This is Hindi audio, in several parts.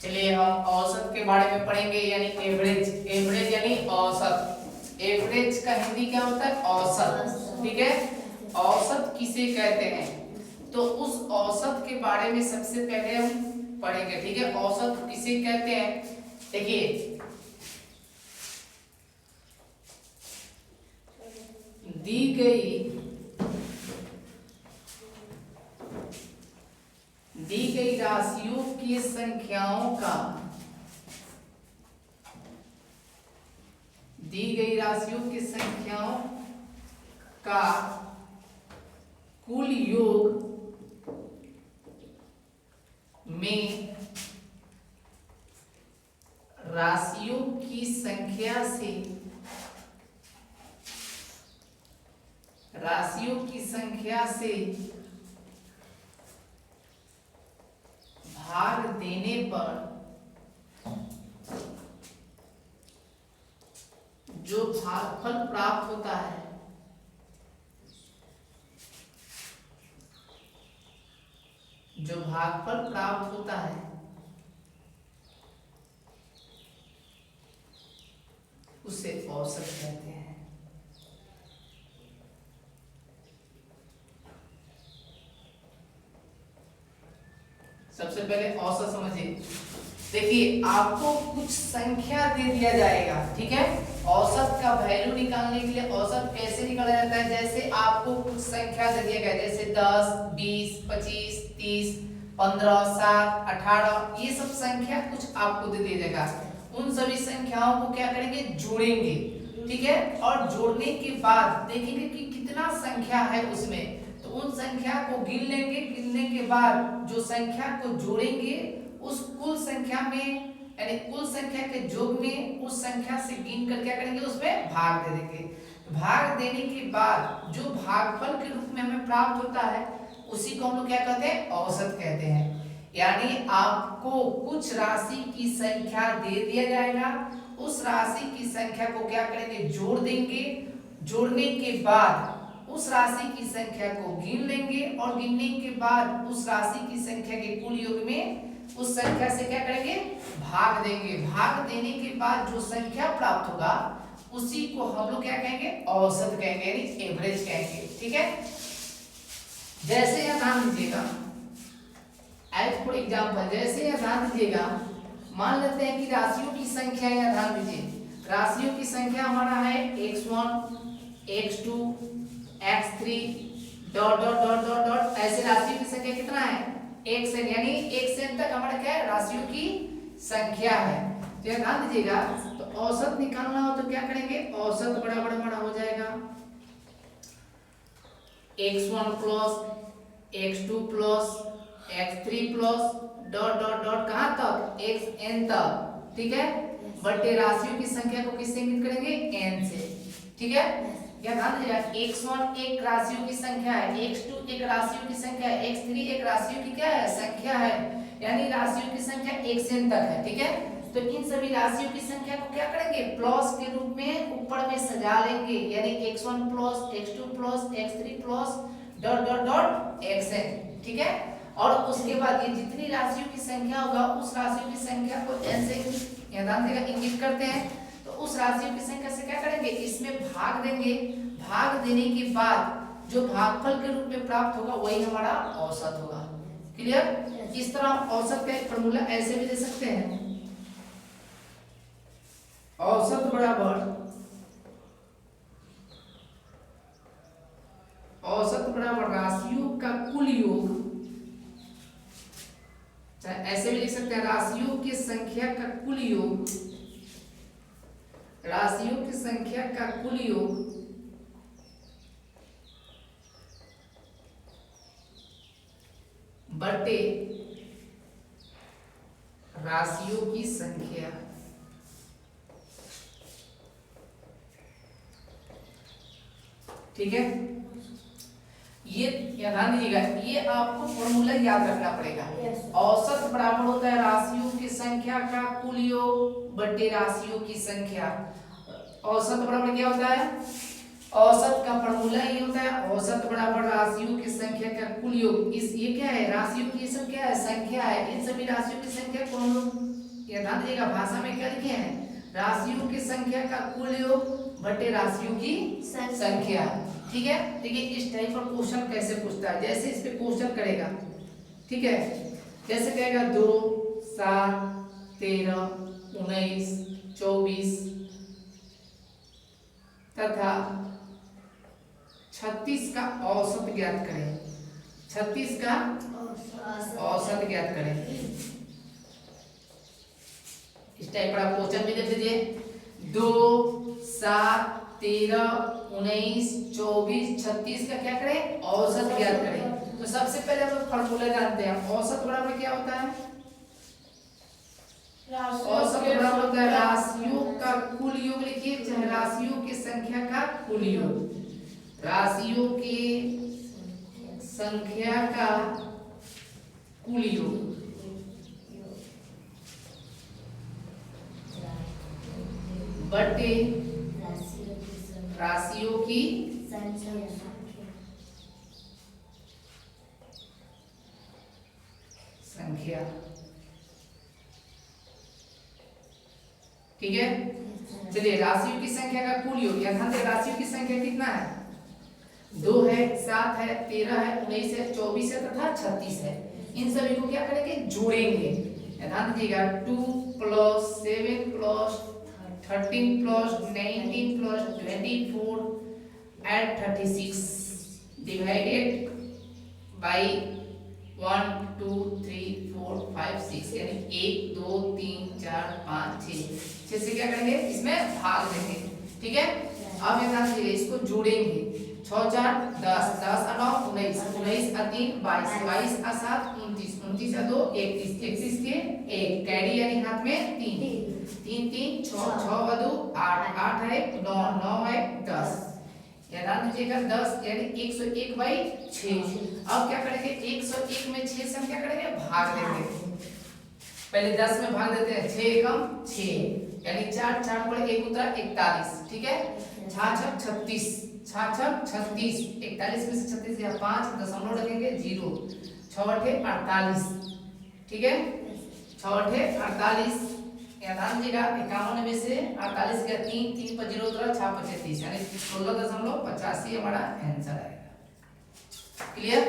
चलिए हम औसत के बारे में पढ़ेंगे, यानी एवरेज। एवरेज यानी औसत। एवरेज का हिंदी क्या होता है? औसत। ठीक है, औसत किसे कहते हैं, तो उस औसत के बारे में सबसे पहले हम पढ़ेंगे। ठीक है, औसत किसे कहते हैं। देखिए, दी गई राशियों की संख्याओं का, दी गई राशियों की संख्याओं का कुल योग में राशियों की संख्या से, राशियों की संख्या से भाग देने पर जो भागफल प्राप्त होता है, जो भागफल प्राप्त होता है उसे औसत कहते हैं। सबसे पहले औसत समझिए। देखिए, आपको कुछ संख्या दे दिया जाएगा, ठीक है। औसत का वैल्यू निकालने के लिए औसत कैसे निकाला जाता है, जैसे आपको कुछ संख्या दे दिया गया, जैसे 10, 20, 25, 30, 15, 7, 18, ये सब संख्या कुछ आपको दे दिया जाएगा। उन सभी संख्याओं को क्या करेंगे? जोड़ेंगे, ठीक है। और जोड़ने के बाद देखेंगे कि कितना संख्या है उसमें, तो उन संख्या को गिन लेंगे। गिनने के बाद जो संख्या को जोड़ेंगे उस कुल संख्या में, यानी कुल संख्या के योग में उस संख्या से गिन कर क्या करेंगे? उसमें भाग दे देंगे। भाग देने के बाद जो भागफल के रूप में हमें प्राप्त होता है उसी को हम लोग क्या कहते हैं? औसत कहते हैं। यानी आपको कुछ राशि की संख्या दे दिया जाएगा, उस राशि की संख्या को क्या करेंगे? जोड़ देंगे। जोड़ने के बाद उस राशि की संख्या को गिन लेंगे, और गिनने के बाद उस राशि की संख्या के कुल योग में उस संख्या से क्या करेंगे? भाग देंगे। भाग देने के बाद जो संख्या प्राप्त होगा उसी को हम लोग क्या कहेंगे? औसत कहेंगे, यानी एवरेज कहेंगे, ठीक है। जैसे यहां ध्यान दीजिएगा, एज फॉर एग्जाम्पल, जैसे यहां ध्यान दीजिएगा, मान लेते हैं कि राशियों की संख्या, यहां ध्यान दीजिए, राशियों की संख्या हमारा है x1, x2, x3 dot dot dot dot dot, ऐसे राशियों की संख्या कितना है? xn, यानी xn तक हमारा क्या है? राशियों की संख्या है। तो यहां ध्यान दीजिएगा, तो औसत निकालना हो तो क्या करेंगे? औसत बराबर हमारा हो जाएगा x1 plus x2 plus x3 plus dot dot dot, कहां तक? xn तक, ठीक है। बटे राशियों की संख्या को किससे इंगित करेंगे? n से, ठीक है। क्या ध्यान दीजिएगा, x1 एक राशियों की संख्या है, x2 एक राशियों की संख्या है, x3 एक राशियों की क्या है? संख्या है, यानी राशियों की संख्या xn तक है, ठीक है। तो इन सभी राशियों की संख्या को क्या करेंगे? प्लस के रूप में ऊपर में सजा लेंगे, यानी x1 plus x2 plus x3 plus dot dot dot xn, ठीक है। और उसके बाद ये जितनी राशियों की संख्या होगा उस राशियों की संख्या को n से इंगित करते हैं, तो उस राशियों की संख्या से क्या करेंगे? इसमें भाग देंगे। भाग देने के बाद जो भागफल के रूप में प्राप्त होगा वही हमारा औसत होगा। क्लियर? इस तरह औसत का एक फॉर्मूला ऐसे भी दे सकते हैं, औसत बराबर, औसत बराबर राशियों का कुल योग, ऐसे भी लिख सकते हैं, राशियों की संख्या का कुल योग, राशियों की संख्या का कुल योग बटे राशियों की संख्या, ठीक है। ये ध्यान दीजिएगा, ये आपको फॉर्मूला याद रखना पड़ेगा। औसत बराबर होता है राशियों की संख्या का कुल योग बटे राशियों की संख्या। औसत बराबर क्या होता है? औसत का फॉर्मूला ये होता है, औसत बराबर राशियों की संख्या का कुल योग। इस ये क्या है? राशियों की सब क्या है? संख्या है। इन सभी राशियों की संख्या को हम लोग ये ध्यान दीजिएगा, भाषा में क्या लिखे हैं, राशियों की संख्या का कुल योग बटे राशियों की संख्या। ठीक है, देखिए इस टाइप का क्वेश्चन कैसे पूछता है, जैसे इस पे क्वेश्चन करेगा, ठीक है, जैसे कहेगा 2, 7, 13, 19, 24 तथा 36 का औसत ज्ञात करें। 36 का औसत ज्ञात करें। इस टाइप का क्वेश्चन भी देख लीजिए, 2, 7, 13, 19, 24, 36 का क्या करें, औसत ज्ञात करें। तो सबसे पहले हम लोग फॉर्मूला जानते हैं, औसत बराबर क्या होता है, औसत बराबर होता है राशियों का कुल योग, लिखिए चाहे राशियों की संख्या का कुल योग, राशियों की संख्या का कुल योग बटे राशियों की संख्या। ठीक है, चलिए राशियों की संख्या का कुल योग, यहाँ से राशियों की संख्या कितना है, 2 है, 7 है, 13 है, 19 है, 24 है तथा 36 है। इन सभी को क्या करेंगे, जोड़ेंगे। ध्यान दीजिएगा, 2 + 7 + 13 + 19 + 24 एंड 36 डिवाइडेड बाय 1 2 3 4 5 6, यानी 1 2 3 4 5 6 6 से क्या करेंगे, इसमें भाग देंगे। ठीक है, अब ये ध्यान दीजिए, इसको जोड़ेंगे, 6 4 10, 10 9 19, 19 3 22, 22 7 29, 29 2 31, 31 के 1 कैरी यानी हाथ में 3, 3 3 6 6 2 8, 8 है 9, 9 है 10, ध्यान दीजिएगा 10 यानी 101/6। अब क्या करेंगे, 101 में 6 से हम क्या करेंगे, भाग देंगे। पहले 10 में भाग देते हैं, 6 एकम 6 यानी 4 4 पर 1 उतरा 41। ठीक है, 6 6 36, 6 6 36, 41 में से 36 या 5 दशमलव रखेंगे 0, 6 8 48। ठीक है, 6 8 48, ध्यान दीजिएगा 51 में से 48 का 3 3 पर 0 उतरा 6 5 30 यानी 16.85 हमारा आंसर आएगा। क्लियर,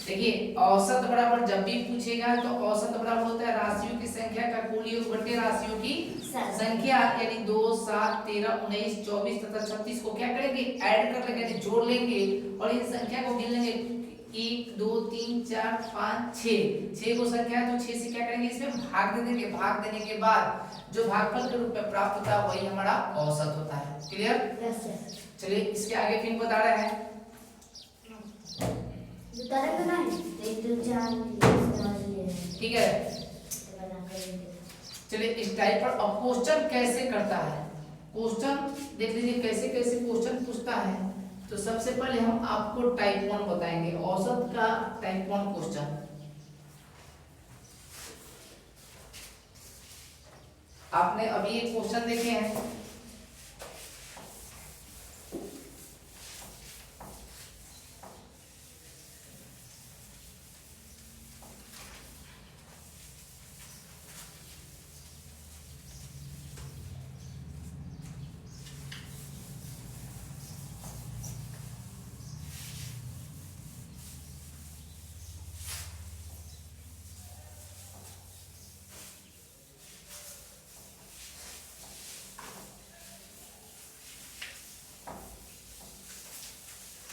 देखिए औसत बराबर जब भी पूछेगा तो औसत बराबर होता है राशियों की संख्या का कुल योग बटे राशियों की संख्या, यानी 2 7 13 19 24 तथा 36 को क्या करेंगे, ऐड कर लेंगे, जोड़ लेंगे और इन संख्या को गिन लेंगे, 1 2 3 4 5 6 को संख्या है तो 6 से क्या करेंगे, इसमें भाग दे देंगे। भाग देने के बाद जो भागफल के रूप में प्राप्त होता है वही हमारा औसत होता है। क्लियर, चलिए इसके आगे फिर बता रहे हैं, ठीक है। चलिए इस टाइप पर अब क्वेश्चन कैसे करता है, क्वेश्चन देख लीजिए कैसे कैसे क्वेश्चन पूछता है। तो सबसे पहले हम आपको टाइप 1 बताएंगे, औसत का टाइप 1 क्वेश्चन। आपने अभी एक क्वेश्चन देखे हैं,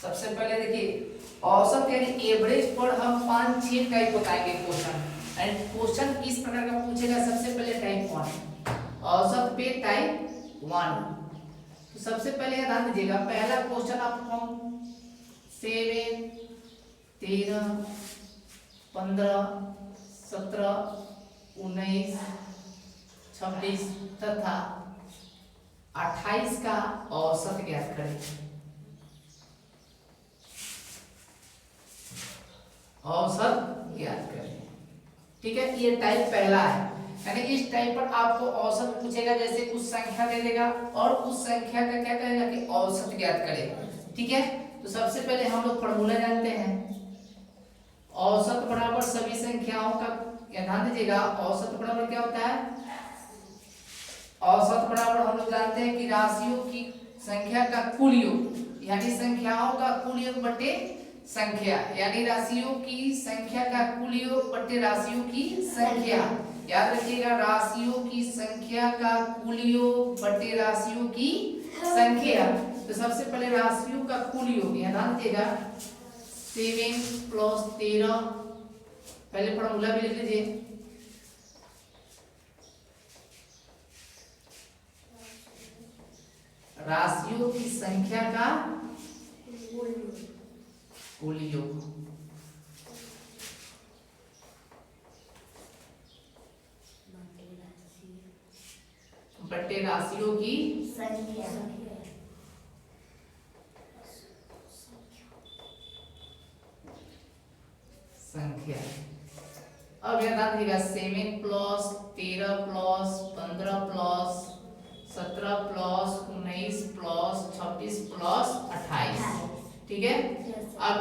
सबसे पहले देखिए औसत यानी एवरेज पर हम 5-6 टाइप बताएंगे क्वेश्चन, एंड क्वेश्चन किस प्रकार का पूछेगा। सबसे पहले टाइप 1, औसत पे टाइप 1। तो सबसे पहले ध्यान दीजिएगा, पहला क्वेश्चन आपको हम 7 13 15 17 19 26 तथा 28 का औसत ज्ञात करें। औसत ज्ञात करें, ठीक है, ये टाइप पहला है। यानी इस टाइप पर आपको औसत पूछेगा, जैसे कुछ संख्या दे देगा और उस संख्या का क्या करेगा कि औसत ज्ञात करेगा। ठीक है, तो सबसे पहले हम लोग फॉर्मूला जानते हैं, औसत बराबर सभी संख्याओं का या ध्यान दीजिएगा औसत बराबर क्या होता है, औसत बराबर हम लोग जानते हैं कि राशियों की संख्या का कुल योग यानी संख्याओं का कुल योग बटे संख्या, यानी राशियों की संख्या का कुल योग बटे राशियों की संख्या। याद रखिएगा राशियों की संख्या का कुल योग बटे राशियों की संख्या। तो सबसे पहले राशियों का कुल योग यहाँ ध्यान दीजिएगा 7 + 13, पहले फॉर्मूला भी लिख लीजिए। राशियों की संख्या का कुल योग बटे राशियों की संख्या। अब यहाँ ध्यान दीजिएगा 7 + 13 + 15 + 17 + 19 + 26 + 28, ठीक है। अब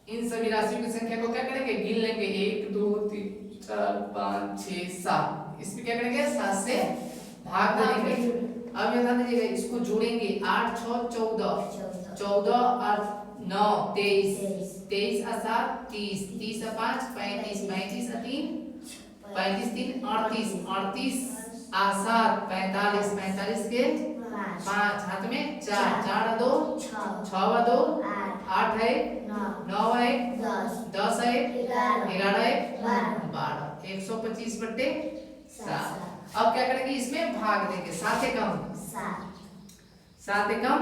इन सभी राशियों की संख्या को क्या करेंगे, गिन लेंगे 1 2 3 4 5 6 7, इसमें क्या करेंगे 7 से भाग देंगे। अब यहाँ दीजिएगा इसको जोड़ेंगे 8 6 14, 14 और 9 23, 23 और 7 30, 30 और 5 35, 35 और 3 35 3 38, 38 और 7 45, 45 के 5 हाथ में 4, 4 और 2 6 और 2 8 है 9 है 10 है 11 है 12, 125 बटे 7। अब क्या करेंगे इसमें भाग देंगे 7 एकम 7 एकम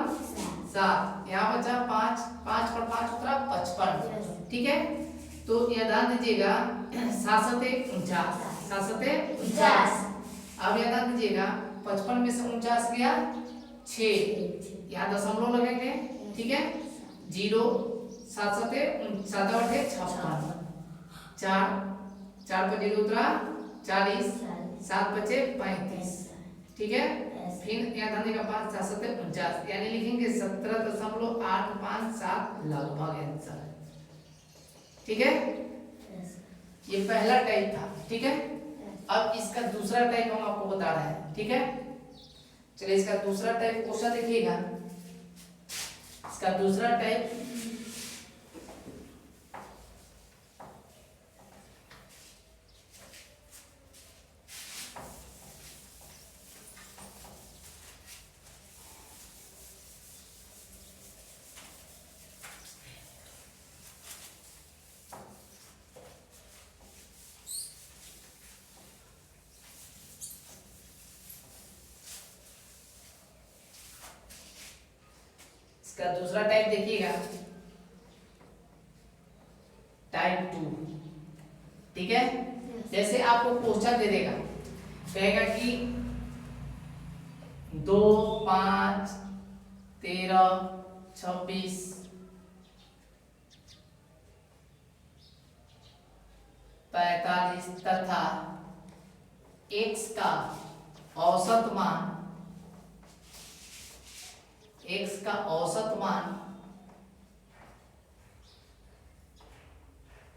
7, यहाँ बचा 5, 5 पर 5 उतरा 55, ठीक है। तो यह ध्यान दीजिएगा 7 7 49, 7 7 49। अब यह ध्यान दीजिएगा 55 में से 49 गया 6, यहाँ दशमलव लगेंगे, ठीक है। 0 7 7 7 8 56, 4 4 पर 0 उतरा 40, 7 बचे 35, ठीक है। फिर यहाँ ध्यान देगा 5 7 7 49, यानी लिखेंगे 17.857 लगभग आंसर, ठीक है। ये पहला टाइप था, ठीक है। अब इसका दूसरा टाइप हम आपको बता रहे हैं, ठीक है। चलिए इसका दूसरा टाइप क्वेश्चन देखिएगा। इसका दूसरा टाइप इसका दूसरा टाइप देखिएगा, टाइप 2, ठीक है। जैसे आपको क्वेश्चन दे देगा, कहेगा कि 2 5 13 26 45 तथा x का औसत मान, x का औसत मान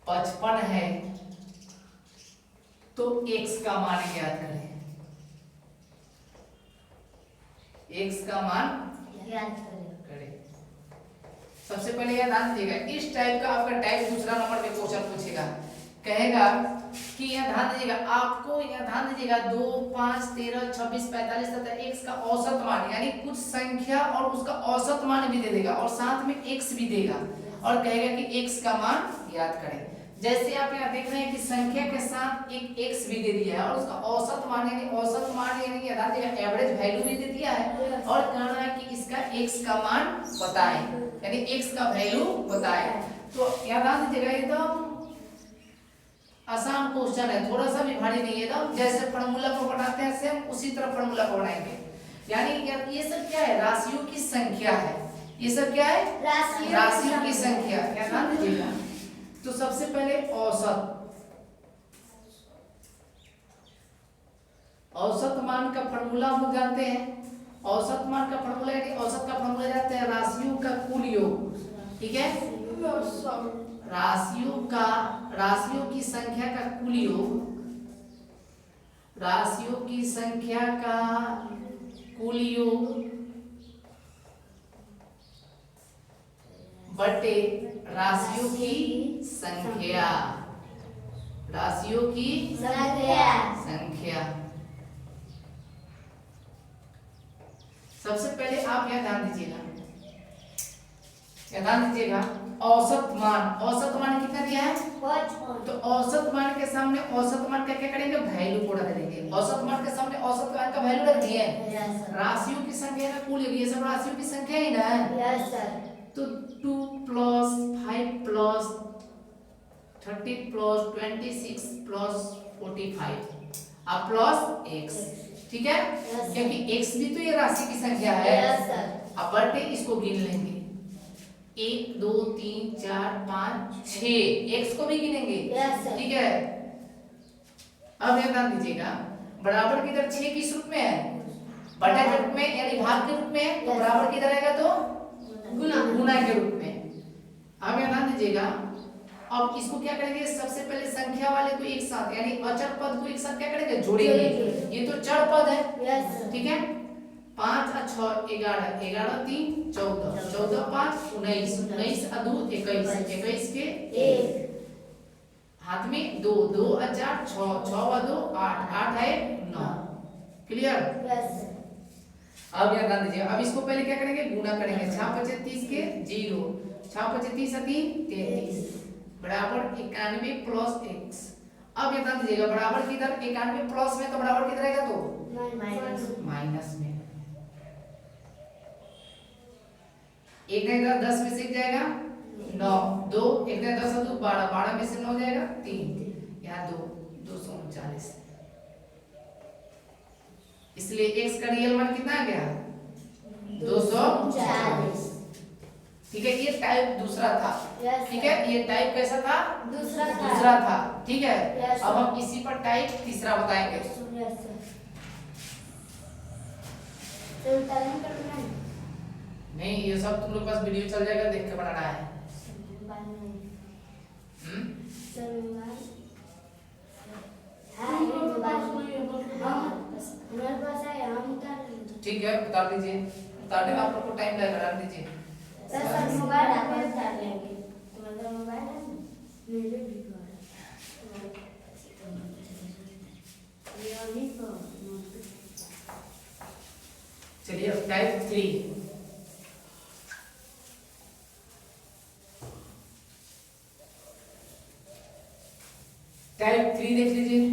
55 है, तो x का मान ज्ञात करें। x का मान ज्ञात करें। सबसे पहले यह ध्यान दीजिएगा, इस टाइप का आपका टाइप दूसरा नंबर पे क्वेश्चन पूछेगा, कहेगा कि यह ध्यान दीजिएगा, आपको यह ध्यान दीजिएगा 2 5 13 26 45 तथा x का औसत मान, यानी कुछ संख्या और उसका औसत मान भी दे देगा और साथ में x भी देगा और कहेगा कि x का मान याद करें। जैसे आप यहाँ देख रहे हैं कि संख्या के साथ एक x भी दे दिया है और उसका औसत मान यानी ध्यान दीजिएगा एवरेज वैल्यू भी दे दिया है और कहना है कि इसका x का मान बताएं, यानी x का वैल्यू बताएं। तो यहाँ ध्यान दीजिएगा एकदम आसान क्वेश्चन है, थोड़ा सा भी भारी नहीं है, एकदम जैसे फार्मूला को बनाते हैं सेम उसी तरह फार्मूला को बनाएंगे। यानी ये सब क्या है, राशियों की संख्या है, ये सब क्या है, राशियों की संख्या। क्या ध्यान दीजिएगा, तो सबसे पहले औसत मान का फार्मूला हम जानते हैं। औसत मान का फार्मूला यानी औसत का फार्मूला जानते हैं राशियों का कुल योग, ठीक है। राशियों की संख्या का कुल योग, राशियों की संख्या का कुल योग बटे राशियों की संख्या, राशियों की संख्या। सबसे पहले आप यह ध्यान दीजिएगा, औसत मान कितना दिया है? 5। तो औसत मान के सामने औसत मान का क्या करेंगे? वैल्यू को रख देंगे। औसत मान के सामने औसत मान का वैल्यू रख दिए। राशियों की संख्या का कुल योग, ये सब राशियों की संख्या ही ना है। Yes sir. तो 2 + 5 + 30 + 26 + 45 अब प्लस x, ठीक है? क्योंकि x भी तो ये राशि की संख्या है। Yes sir. अब बटे इसको गिन लेंगे, 1 2 3 4 5 6, x को भी गिनेंगे। ठीक है? अब ये ध्यान दीजिएगा, बराबर किधर 6 किस रूप में है? बटा के रूप में, यानी भाग के रूप में है। तो बराबर किधर आएगा? तो गुना के रूप में। अब ये ध्यान दीजिएगा, अब इसको क्या करेंगे? सबसे पहले संख्या वाले को एक साथ, यानी अचर पद को एक साथ क्या करेंगे? जोड़ेंगे। ये तो चर पद है। ठीक है? 5 और 6 11, 11 3 14, 14 5 19, 19 और 2 21, 21 के 1 हाथ में 2, 2 और 4 6, 6 और 2 8, 8 है 9। क्लियर? यस। अब यह ध्यान दीजिए, अब इसको पहले क्या करेंगे? गुना करेंगे। 6 × 30 के 0, 6 × 30 और 3 33 बराबर 91 + x। अब ये ध्यान दीजिएगा, बराबर किधर? 91 प्लस में, तो बराबर किधर आएगा? तो माइनस में। एक इधर 10 में से जाएगा 9, 2 एक 10 और 2 12, 12 में से 9 जाएगा 3, यहाँ 2 239। इसलिए x का रियल मान कितना आ गया? 240। ठीक है? ये टाइप दूसरा था। ठीक है? ये टाइप कैसा था? दूसरा था। ठीक है? अब हम इसी पर टाइप तीसरा बताएंगे। नहीं, ये सब तुम लोग पास वीडियो चल जाएगा, देख के बनाना है। ठीक है, उतार दीजिए। उतारने में आप लोग को टाइम लगेगा, डाल दीजिए। सर मोबाइल आप उतार लेंगे, तुम्हारा मोबाइल है ना? मेरे भी चलिए टाइप 3। टाइप 3 देख लीजिए।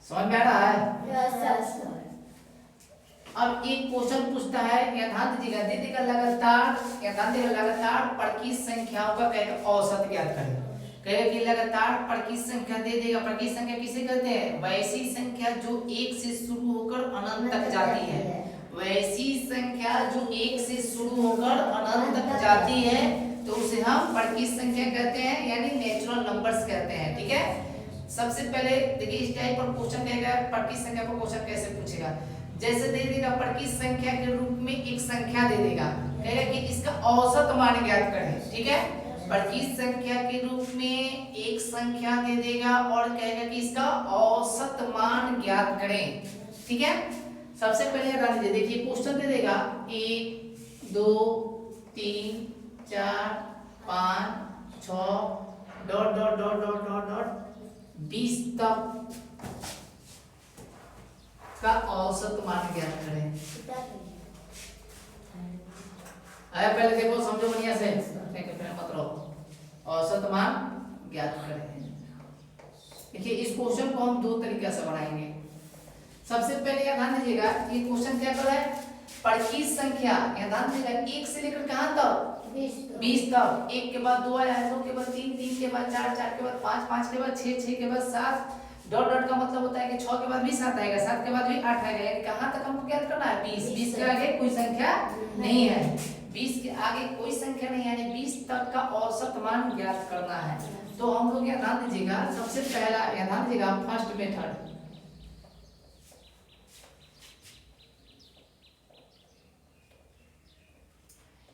समझ में आ रहा है? अब एक क्वेश्चन पूछता है, या ध्यान दीजिएगा, दे देगा लगातार, या ध्यान देगा लगातार परकीय संख्याओं का कहेगा औसत ज्ञात करें। कहेगा कि लगातार परकीय संख्या दे देगा। परकीय संख्या किसे कहते हैं? वैसी संख्या जो 1 से शुरू होकर अनंत तक जाती है। वैसी संख्या जो 1 से शुरू होकर अनंत तक जाती है तो उसे हम परकीय संख्या कहते हैं, यानी नेचुरल नंबर्स कहते हैं। ठीक है? सबसे पहले देखिए, इस टाइप पर क्वेश्चन कहेगा परकीय संख्या पर क्वेश्चन कैसे पूछेगा। जैसे दे देगा परकीय संख्या के रूप में एक संख्या दे देगा, कहेगा कि इसका औसत मान ज्ञात करें। ठीक है? परकीय संख्या के रूप में एक संख्या दे देगा और कहेगा कि इसका औसत मान ज्ञात करें। ठीक है? सबसे पहले ध्यान दीजिए, देखिए क्वेश्चन दे देगा 1 2 3 4 5 6 dot dot dot dot dot dot 20 तक का औसत मान ज्ञात करें। आया? पहले देखो, समझो बढ़िया से, मतलब औसत मान ज्ञात करें। देखिए, इस क्वेश्चन को हम दो तरीके से बनाएंगे। सबसे पहले यह ध्यान दीजिएगा, ये क्वेश्चन क्या कर रहा है? परकीय संख्या, यह ध्यान दीजिएगा, 1 से लेकर कहां तक? 20 तक। 1 के बाद 2 आया, 2 के बाद 3, 3 के बाद 4, 4 के बाद 5, 5 के बाद 6, 6 के बाद 7। डॉट डॉट का मतलब होता है कि 6 के बाद भी 7 आएगा, 7 के बाद भी 8 आएगा, यानी कहां तक हमको ज्ञात करना है? 20। 20 के आगे कोई संख्या नहीं है, 20 के आगे कोई संख्या नहीं है, यानी 20 तक का औसत मान ज्ञात करना है। तो हम लोग यह ध्यान दीजिएगा, सबसे पहला यह ध्यान दीजिएगा, फर्स्ट मेथड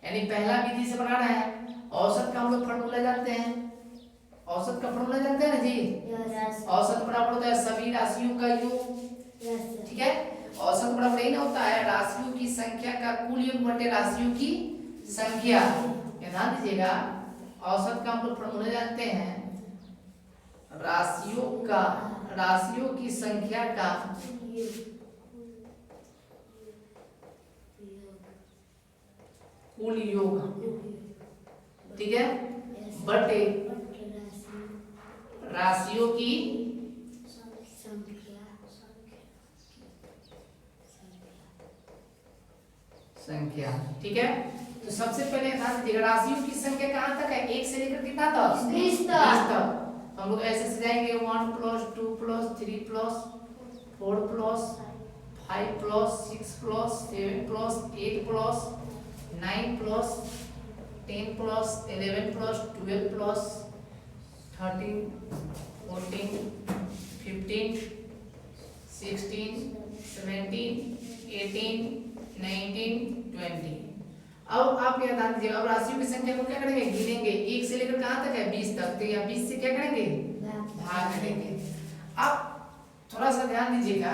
यानी पहला विधि से बनाना है। औसत का हम लोग फॉर्मूला जानते हैं, औसत का फॉर्मूला जानते हैं ना जी। औसत बराबर होता है सभी राशियों का योग, ठीक है। औसत बराबर यही ना होता है राशियों की संख्या का कुल योग बटे राशियों की संख्या। ध्यान दीजिएगा, औसत का हम लोग फॉर्मूला जानते हैं राशियों की संख्या का कुल योग, ठीक है, बटे राशियों की संख्या, ठीक है। तो सबसे पहले ध्यान दीजिएगा राशियों की संख्या कहाँ तक है, 1 से लेकर कितना तक, 20 तक। हम लोग ऐसे सजाएंगे 1 + 2 + 3 + 4 + 5 + 6 + 7 + 8 + 9 + 10 + 11 + 12 + 13 14 15 16 17 18 19 20। अब आप क्या ध्यान दीजिएगा, अब राशियों की संख्या को क्या करेंगे, गिनेंगे 1 से लेकर कहाँ तक है, 20 तक। तो यहाँ 20 से क्या करेंगे, भाग करेंगे। अब थोड़ा सा ध्यान दीजिएगा,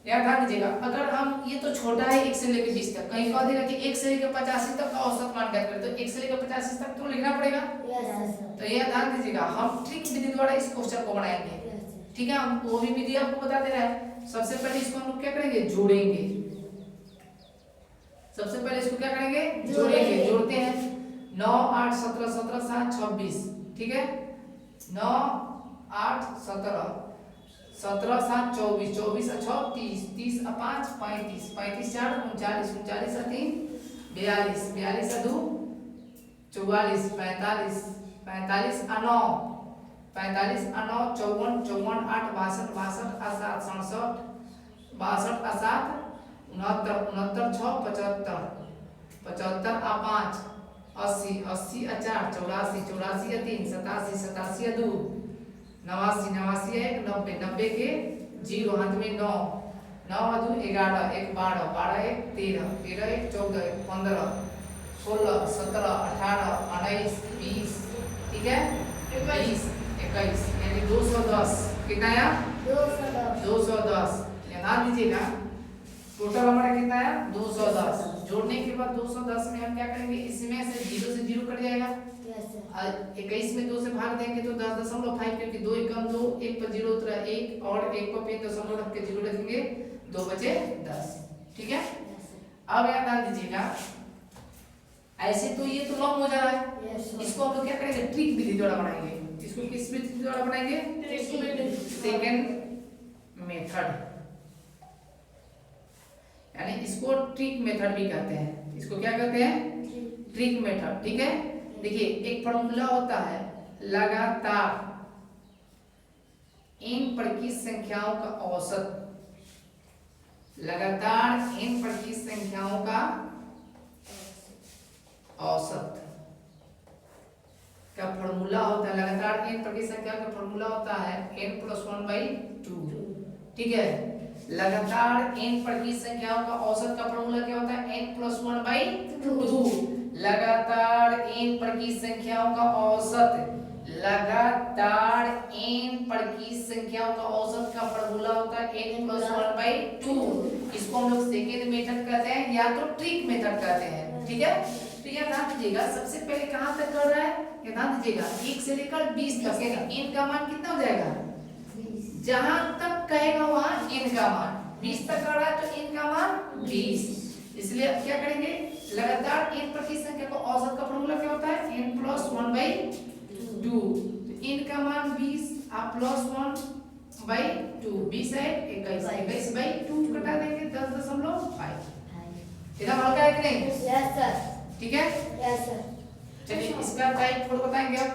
यहाँ ध्यान दीजिएगा, अगर हम ये तो छोटा है 1 से लेकर 20 तक, कहीं कह देगा कि 1 से लेकर 85 तक का औसत मान ज्ञात करें, तो 1 से लेकर 85 तक तो लिखना पड़ेगा। तो यह ध्यान दीजिएगा, हम ट्रिक विधि द्वारा इस क्वेश्चन को बनाएंगे, ठीक है। हम वो भी विधि आपको बता दे रहा है। सबसे पहले इसको हम लोग क्या करेंगे, जोड़ेंगे। सबसे पहले इसको क्या करेंगे, जोड़ेंगे। जोड़ते हैं 9 8 17 17 7 26, ठीक है। 9 8 17 17 7 24 24 6 30 30 5 35 35 4 39 39 3 42 42 2 44 45 45 9 45 9 54 54 8 62 62 7 67 62 7 69 69 6 75 75 5 80 80 4 84 84 3 87 87 2 89 89 1 90 90 के 0 हाथ में 9 9 2 11 1 12 12 1 13 13 1 14 1 15 16 17 18 19 20, ठीक है, 21 21 यानी 210। कितना आया, 210। ध्यान दीजिएगा, टोटल हमारा कितना आया, 210। जोड़ने के बाद 210 में हम क्या करेंगे, इसमें से 0 से 0 कट जाएगा। 21 में 2 से भाग देंगे तो 10.5, क्योंकि 2 एकम 2, 1 पर 0 उतरा 1 और 1 पर फिर दशमलव रख के 0 रखेंगे, 2 बचे 10, ठीक है। अब याद ध्यान दीजिएगा, ऐसे तो ये तो लॉन्ग हो जा रहा है, इसको हम लोग क्या करेंगे, ट्रिक विधि द्वारा बनाएंगे। इसको किस विधि द्वारा बनाएंगे, सेकंड मेथड, यानी इसको ट्रिक मेथड भी कहते हैं। इसको क्या कहते हैं, ट्रिक मेथड, ठीक है। देखिए एक फॉर्मूला होता है लगातार n पर की संख्याओं का औसत, लगातार n पर की संख्याओं का औसत का फॉर्मूला होता है, लगातार n पर की संख्या का फॉर्मूला होता है n + 1/2, ठीक है। लगातार n पर की संख्याओं का औसत का फॉर्मूला क्या होता है, n + 1/2। लगातार n पर की संख्याओं का औसत, लगातार n पर की संख्याओं का औसत का फॉर्मूला होता है n + 1/2। इसको हम लोग सेकेंड मेथड कहते हैं या तो ट्रिक मेथड कहते हैं, ठीक है। तो यह ध्यान दीजिएगा, सबसे पहले कहां तक कर रहा है, ये ध्यान दीजिएगा 1 से लेकर 20 तक, यानी n का मान कितना हो जाएगा, जहां तक कहेगा वहां n का मान, 20 तक कर रहा है तो n का मान 20। इसलिए अब क्या करेंगे, लगातार n पर की संख्या को औसत का फॉर्मूला क्या होता है, n + 1/2। तो n का मान 20 आप +1/2, 20 है 21, 21/2 कटा देंगे 10.5। इतना हल्का है कि नहीं, यस सर, ठीक है, यस सर। चलिए इसका टाइप 4 बताएंगे आप,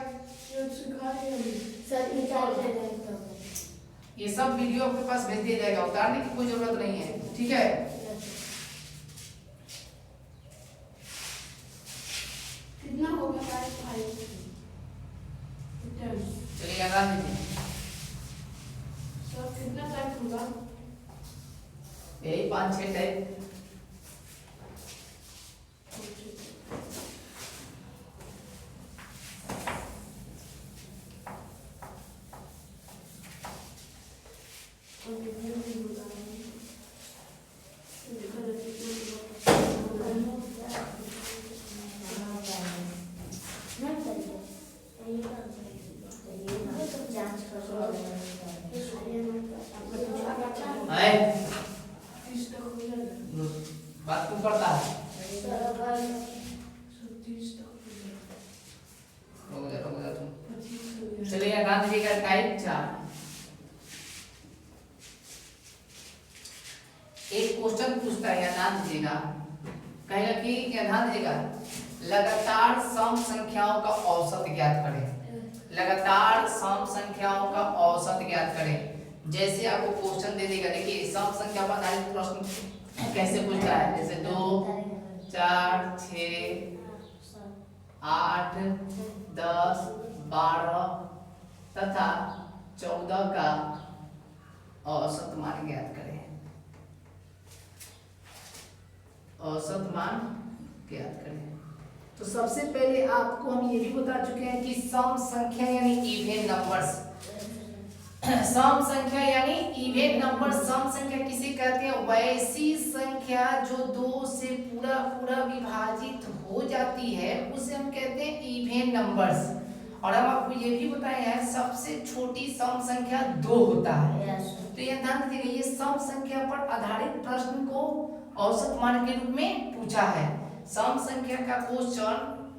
सर निकाल देंगे, ये सब वीडियो आपके पास भेज दिया जाएगा, उतारने की कोई जरूरत नहीं है, ठीक है। कितना होगा, 5 चलिए आराम दीजिए, सर कितना टाइप होगा, यही 5-6 टाइप। पड़ता है? बराबर रुक जा तुम। चलिए ध्यान दीजिएगा टाइप 4। एक क्वेश्चन पूछता है, ध्यान दीजिएगा, कहेगा कि ध्यान दीजिएगा लगातार सम संख्याओं का औसत ज्ञात करें। लगातार सम संख्याओं का औसत ज्ञात करें। जैसे आपको क्वेश्चन दे देगा, देखिए सम संख्या पर आधारित प्रश्न कैसे पूछता है, जैसे 2 4 6 8 10 12 तथा 14 का औसत मान ज्ञात करें। औसत मान ज्ञात करें। तो सबसे पहले आपको हम ये भी बता चुके हैं कि सम संख्या यानी इवन नंबर्स, सम संख्या यानी इवन नंबर, सम संख्या किसे कहते हैं? वैसी संख्या जो 2 से पूरा पूरा विभाजित हो जाती है उसे हम कहते हैं इवन नंबर्स। और हम आपको ये भी बताए हैं सबसे छोटी सम संख्या 2 होता है। तो ये ध्यान दीजिएगा, ये सम संख्या पर आधारित प्रश्न को औसत मान के रूप में पूछा है। सम संख्या का क्वेश्चन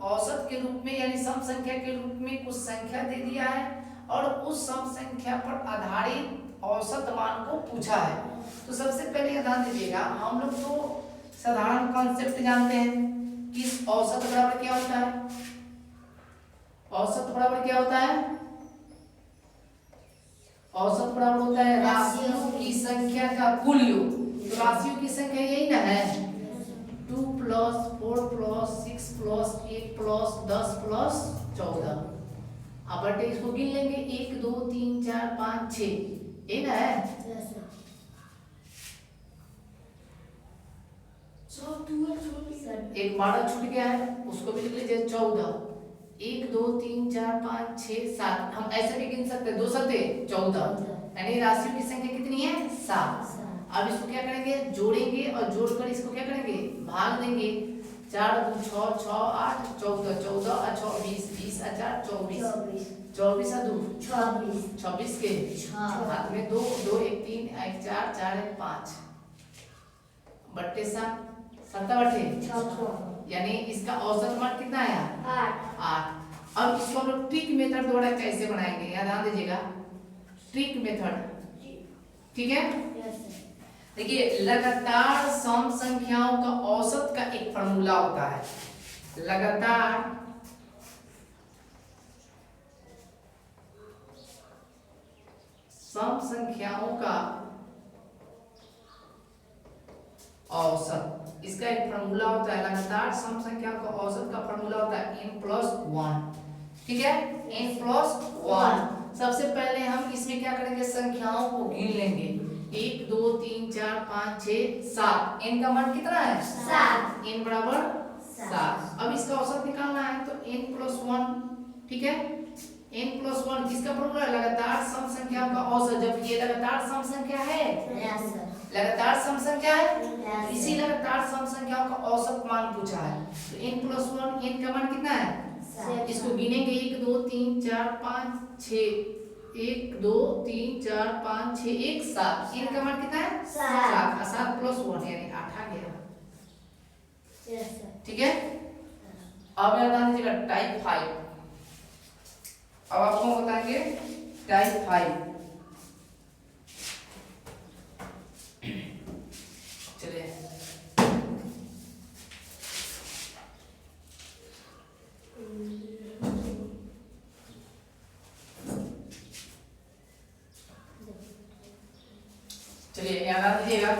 औसत के रूप में यानी सम संख्या के रूप में कुछ संख्या दे दिया है और उस सम संख्या पर आधारित औसत मान को पूछा है। तो सबसे पहले ध्यान दीजिएगा, हम लोग तो साधारण कॉन्सेप्ट जानते हैं कि औसत बराबर क्या होता है। औसत बराबर क्या होता है? औसत बराबर होता है राशियों की संख्या का कुल योग। तो राशियों की संख्या यही ना है, 2 + 4 + 6 + 8 + 10 + 14। अब बटे इसको गिन लेंगे, 1 2 3 4 5 6, ये ना है। एक 12 छूट गया है, उसको भी लिख लीजिए 14। 1 2 3 4 5 6 7, हम ऐसे भी गिन सकते हैं, 2 सते 14, यानी राशियों की संख्या कितनी है? 7। अब इसको क्या करेंगे? जोड़ेंगे और जोड़कर इसको क्या करेंगे? भाग देंगे। 4 2 6 6 8 14, 14 और 6 20, 20 और 4 24, 24 और 2 26 के हाथ में 2 2 1 3 1 4 4 1 5 बट्टे 7 7 बट्टे, यानी इसका औसत मान कितना आया? 8। अब इसको हम लोग ट्रिक मेथड द्वारा कैसे बनाएंगे, याद ध्यान दीजिएगा, ट्रिक मेथड, ठीक है। देखिए लगातार सम संख्याओं का औसत का एक फॉर्मूला होता है। लगातार सम संख्याओं का औसत, इसका एक फॉर्मूला होता है। लगातार सम संख्याओं का औसत का फॉर्मूला होता है n+1, ठीक है, n+1। सबसे पहले हम इसमें क्या करेंगे? संख्याओं को गिन लेंगे, 1 2 3 4 5 6 7, n का मान कितना है? 7, n बराबर 7। अब इसका औसत निकालना है तो n+1, ठीक है, n+1 किसका फॉर्मूला है? लगातार सम संख्याओं का औसत। जब ये लगातार सम संख्या है, लगातार सम संख्या है, इसी लगातार सम संख्याओं का औसत मान पूछा है। तो n+1, n का मान कितना है? इसको गिनेंगे, 1 2 3 4 5 6, 1 2 3 4 5 6 1 7, n का मान कितना है? 7। 7 + 1 यानी 8 आ गया, ठीक है। अब याद दीजिएगा टाइप 5। अब आपको बताएंगे टाइप 5। चलिए चलिए याद दीजिएगा,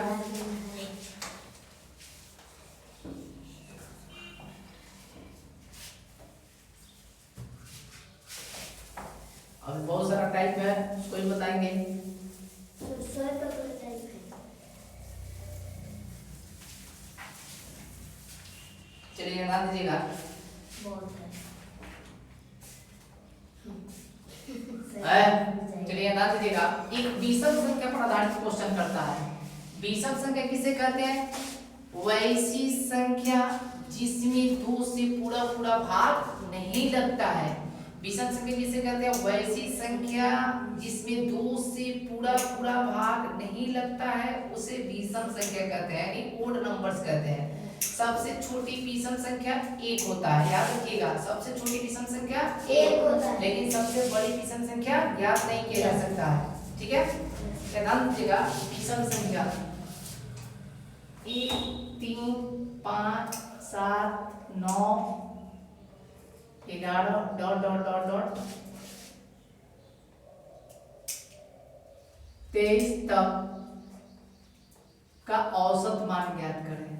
अब बहुत सारा टाइप है, उसको ही बताएंगे। चलिए याद दीजिएगा, चलिए याद दीजिएगा, एक विषम संख्या पर आधारित क्वेश्चन करता है। विषम संख्या किसे कहते हैं? वैसी संख्या जिसमें 2 से पूरा पूरा भाग नहीं लगता है। विषम संख्या किसे कहते हैं? वैसी संख्या जिसमें 2 से पूरा पूरा भाग नहीं लगता है उसे विषम संख्या कहते हैं, यानी ओड नंबर्स कहते हैं। सबसे छोटी विषम संख्या 1 होता है, याद रखिएगा। सबसे छोटी विषम संख्या 1 होता है। लेकिन सबसे बड़ी विषम संख्या याद नहीं किया जा सकता है, ठीक है। ध्यान दीजिएगा, विषम संख्या 1 3 5 7 9 11 डॉट डॉट डॉट डॉट 23 तक का औसत मान ज्ञात करें।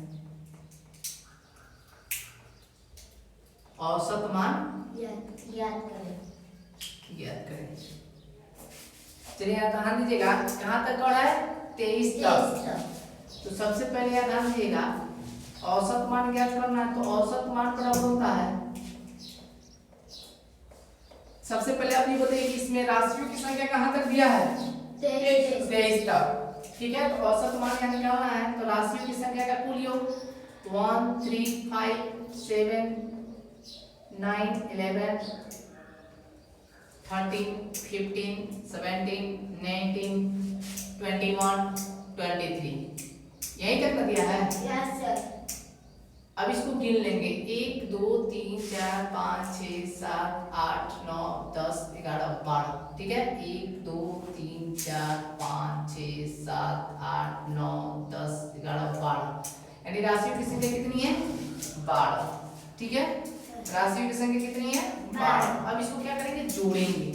औसत मान याद करें। ज्ञात करें। चलिए यहाँ ध्यान दीजिएगा, कहाँ तक और है 23 तक। तो सबसे पहले यहाँ ध्यान दीजिएगा, औसत मान ज्ञात करना है तो औसत मान बराबर होता है। सबसे पहले आप ये बताइए कि इसमें राशियों की संख्या कहाँ तक दिया है 23 तक, ठीक है। तो औसत मान यहाँ निकालना है तो राशियों की संख्या का कुल योग 1 3 5 7 9 11 13 15 17 19 21 23 यही तक दिया है। Yes sir. अब इसको गिन लेंगे 1 2 3 4 5 6 7 8 9 10 11 12, ठीक है। 1 2 3 4 5 6 7 8 9 10 11 12 यानी राशियों की संख्या कितनी है 12, ठीक है। राशियों की संख्या कितनी है 12। अब इसको क्या करेंगे जोड़ेंगे,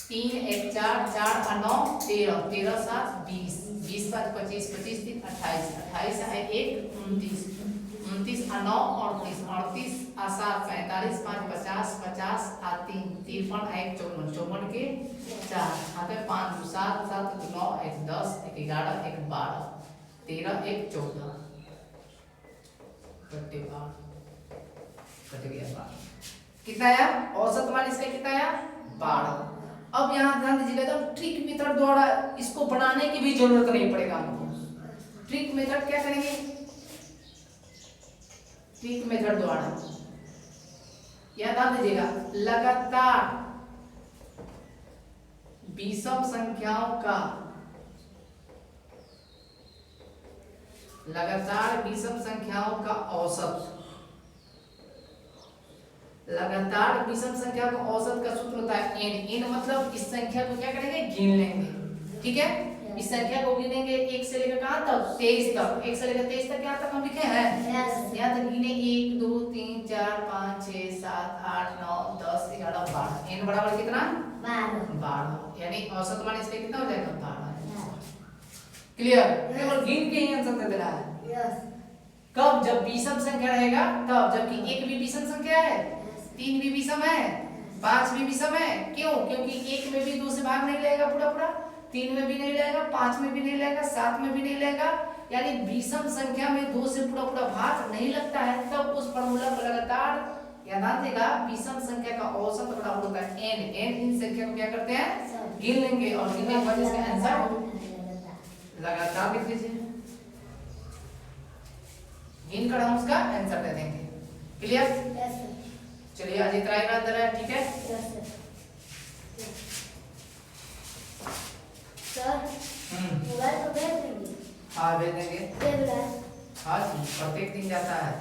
3 1 4 4 और 9 13 13 7 20 20 5 25 25 3 28 28 है 1 29 29 और 9 38 38 और 7 45 5 50 50 और 3 53 और 1 54 54 के 4 यहाँ पे 5 2 7 7 2 9 1 10 1 11 1 12 13 1 14 कट गया 12। कितना आया औसत मान इसका कितना आया 12। अब यहाँ ध्यान दीजिएगा, तो ट्रिक मेथड द्वारा इसको बनाने की भी जरूरत नहीं पड़ेगा हमको। ट्रिक मेथड क्या करेंगे, ट्रिक मेथड द्वारा याद ध्यान दीजिएगा, लगातार विषम संख्याओं का औसत, लगातार विषम संख्या का औसत का सूत्र होता है n। n मतलब इस संख्या को क्या करेंगे गिन लेंगे, ठीक है। इस संख्या को गिनेंगे 1 से लेकर कहां तक 23 तक। 1 से लेकर 23 तक यहाँ तक हम लिखे हैं, यहाँ तक गिने 1 2 3 4 5 6 7 8 9 10 11 12। n बराबर कितना 12, यानी औसत मान इसका कितना हो जाएगा 12। क्लियर, केवल गिन के ही आंसर दे देना है। कब, जब विषम संख्या रहेगा तब, जबकि 1 भी विषम संख्या है, 3 भी विषम है, 5 भी विषम है। क्यों, क्योंकि 1 में भी 2 से भाग नहीं लेगा पूरा पूरा, 3 में भी नहीं लेगा, 5 में भी नहीं लेगा, 7 में भी नहीं लेगा, यानी विषम संख्या में 2 से पूरा पूरा भाग नहीं लगता है। तब उस फॉर्मूला को लगातार याद रखिएगा, विषम संख्या का औसत बराबर होता है n। n इन संख्या को क्या करते हैं गिन लेंगे, और गिनने के बाद इसका आंसर लगातार लिख दीजिए, गिन कर हम उसका आंसर दे देंगे। क्लियर, चलिए आज इतना ही बात है, ठीक है सर। मोबाइल को भेज देंगे? हाँ भेज देंगे, भेज रहा है। हाँ जी प्रत्येक दिन जाता है।